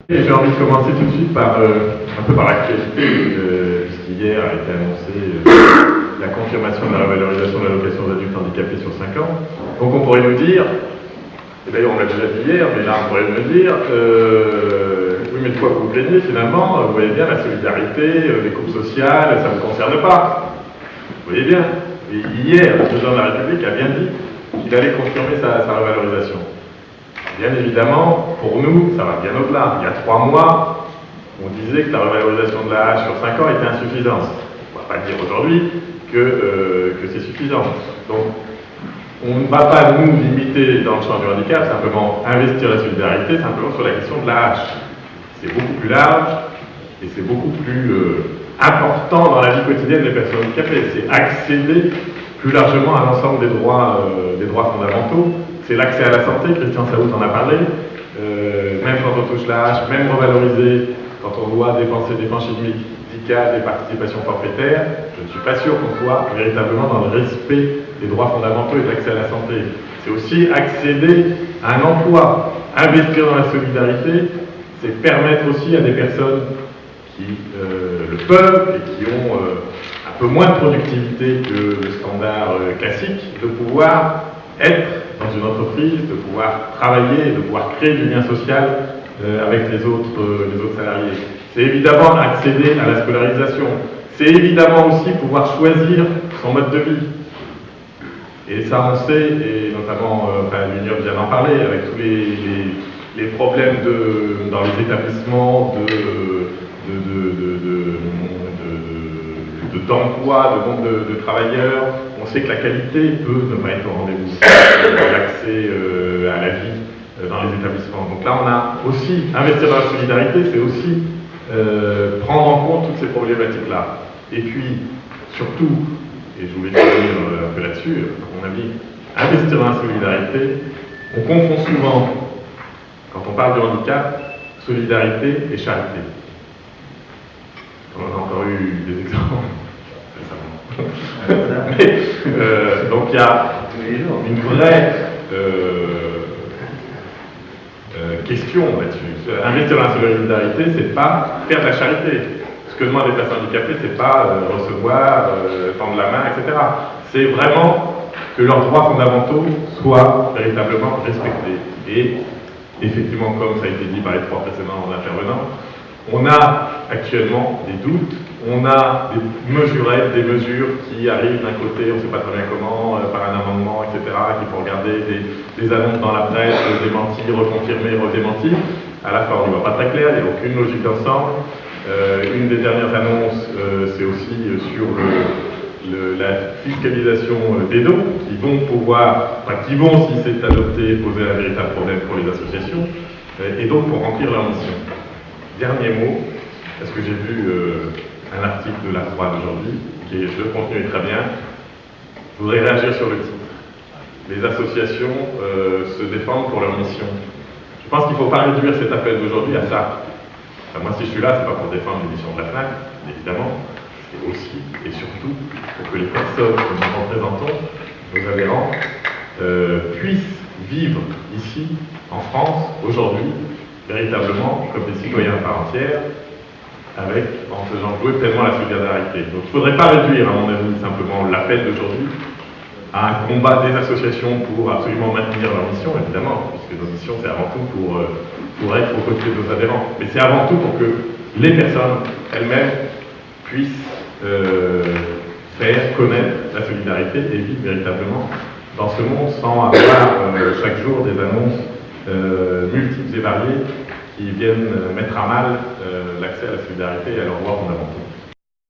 Et j'ai envie de commencer tout de suite par un peu par l'actualité, puisqu'hier a été annoncée la confirmation de la revalorisation de l'allocation aux adultes handicapés sur 5 ans. Donc on pourrait nous dire, et d'ailleurs on l'a déjà dit hier, mais là on pourrait nous dire, oui mais de quoi vous vous plaignez finalement, vous voyez bien la solidarité, les coupes sociales, ça ne vous concerne pas. Vous voyez bien, et hier le président de la République a bien dit qu'il allait confirmer sa revalorisation. Bien évidemment, pour nous, ça va bien au-delà. Il y a 3 mois, on disait que la revalorisation de la hache sur 5 ans était insuffisante. On ne va pas dire aujourd'hui que c'est suffisant. Donc, on ne va pas nous limiter dans le champ du handicap, simplement investir la solidarité, simplement sur la question de la hache. C'est beaucoup plus large et c'est beaucoup plus important dans la vie quotidienne des personnes handicapées. C'est accéder plus largement à l'ensemble des droits fondamentaux. C'est l'accès à la santé, Christian Saout en a parlé, même quand on touche la hache, même revalorisé, quand on doit dépenser des franchises médicales, des participations forfaitaires, je ne suis pas sûr qu'on soit véritablement dans le respect des droits fondamentaux et de l'accès à la santé. C'est aussi accéder à un emploi, investir dans la solidarité, c'est permettre aussi à des personnes qui le peuvent et qui ont un peu moins de productivité que le standard classique, de pouvoir être dans une entreprise, de pouvoir travailler, de pouvoir créer du lien social avec les autres salariés. C'est évidemment accéder à la scolarisation. C'est évidemment aussi pouvoir choisir son mode de vie. Et ça, on sait, et notamment, l'Union vient d'en parler, avec tous les problèmes dans les établissements d'emploi, de nombre de travailleurs. On sait que la qualité peut ne pas être au rendez-vous, l'accès à la vie dans les établissements. Donc là, on a aussi, investir dans la solidarité, c'est aussi prendre en compte toutes ces problématiques-là. Et puis, surtout, et je voulais revenir un peu là-dessus, à mon avis, investir dans la solidarité, on confond souvent, quand on parle de handicap, solidarité et charité. On a encore eu des exemples. Mais, donc il y a une vraie question là-dessus. Investir dans la solidarité, c'est pas faire de la charité. Ce que demandent les personnes handicapées, c'est pas recevoir, tendre la main, etc. C'est vraiment que leurs droits fondamentaux soient véritablement respectés. Et effectivement, comme ça a été dit par les 3 précédents intervenants, on a actuellement des doutes, on a des mesurettes, des mesures qui arrivent d'un côté, on ne sait pas très bien comment, par un amendement, etc., qu'il faut regarder des annonces dans la presse, démentir, reconfirmer, redémentir. À la fin, on n'y voit pas très clair, il n'y a aucune logique d'ensemble. Une des dernières annonces, c'est aussi sur la fiscalisation des dons, qui vont pouvoir, si c'est adopté, poser un véritable problème pour les associations, et donc pour remplir leur mission. Dernier mot, parce que j'ai vu un article de La Croix d'aujourd'hui, le contenu est très bien. Je voudrais réagir sur le titre. Les associations se défendent pour leur mission. Je pense qu'il ne faut pas réduire cet appel d'aujourd'hui à ça. Enfin, moi, si je suis là, ce n'est pas pour défendre les missions de la FNAC, évidemment. C'est aussi et surtout pour que les personnes que nous représentons, nos adhérents, puissent vivre ici, en France, aujourd'hui, véritablement comme des citoyens à part entière, en faisant jouer pleinement la solidarité. Donc il ne faudrait pas réduire, à mon avis, simplement l'appel d'aujourd'hui à un combat des associations pour absolument maintenir leur mission, évidemment, puisque nos missions, c'est avant tout pour être aux côtés de nos adhérents. Mais c'est avant tout pour que les personnes elles-mêmes puissent faire connaître la solidarité et vivre véritablement dans ce monde sans avoir chaque jour des annonces multiples et variées qui viennent mettre à mal l'accès à la solidarité et à leurs droits fondamentaux.